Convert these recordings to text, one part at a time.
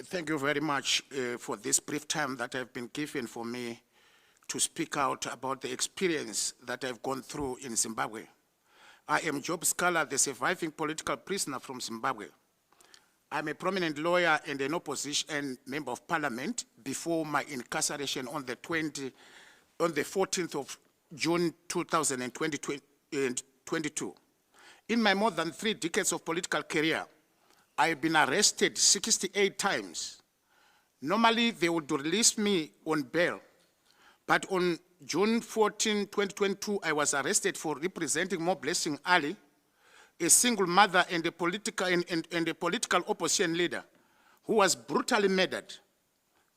Thank you very much for this brief time that I've been given for me to speak out about the experience that I've gone through in Zimbabwe. I am J Sikhala, the surviving political prisoner from Zimbabwe. I'm a prominent lawyer and an opposition member of parliament before my incarceration on the 14th of June 2022. In my more than 3 decades of political career, I've been arrested 68 times. Normally, they would release me on bail. But on June 14, 2022, I was arrested for representing Mo Blessing Ali, a single mother and a political opposition leader who was brutally murdered.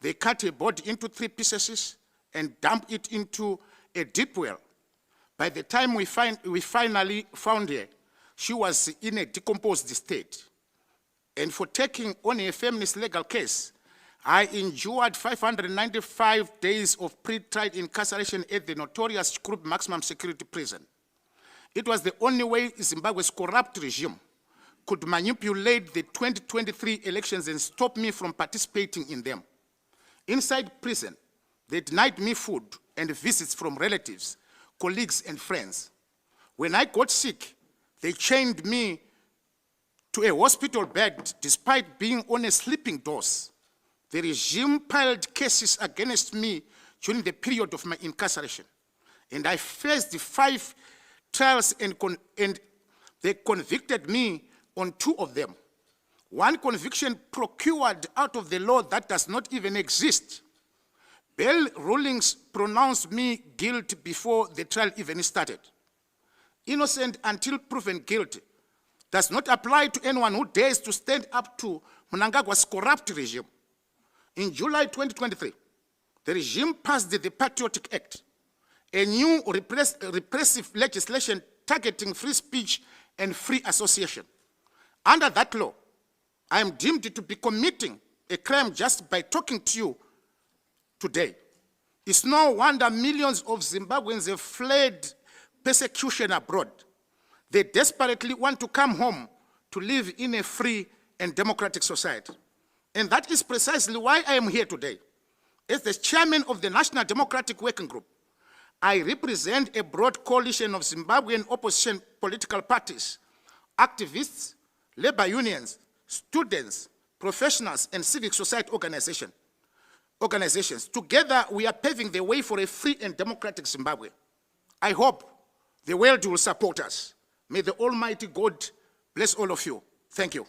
They cut her body into 3 pieces and dumped it into a deep well. By the time we finally found her, she was in a decomposed state. And for taking on a feminist legal case, I endured 595 days of pre-trial incarceration at the notorious Group Maximum Security Prison. It was the only way Zimbabwe's corrupt regime could manipulate the 2023 elections and stop me from participating in them. Inside prison, they denied me food and visits from relatives, colleagues, and friends. When I got sick, they chained me to a hospital bed despite being on a sleeping dose. The regime piled cases against me during the period of my incarceration. And I faced 5 trials and they convicted me on 2 of them. One conviction procured out of the law that does not even exist. Bail rulings pronounced me guilty before the trial even started. Innocent until proven guilty does not apply to anyone who dares to stand up to Mnangagwa's corrupt regime. In July 2023, the regime passed the Patriotic Act, a new repressive legislation targeting free speech and free association. Under that law, I am deemed to be committing a crime just by talking to you today. It's no wonder millions of Zimbabweans have fled persecution abroad. They desperately want to come home to live in a free and democratic society. And that is precisely why I am here today. As the chairman of the National Democratic Working Group, I represent a broad coalition of Zimbabwean opposition political parties, activists, labor unions, students, professionals, and civic society organizations. Together, we are paving the way for a free and democratic Zimbabwe. I hope the world will support us. May the Almighty God bless all of you. Thank you.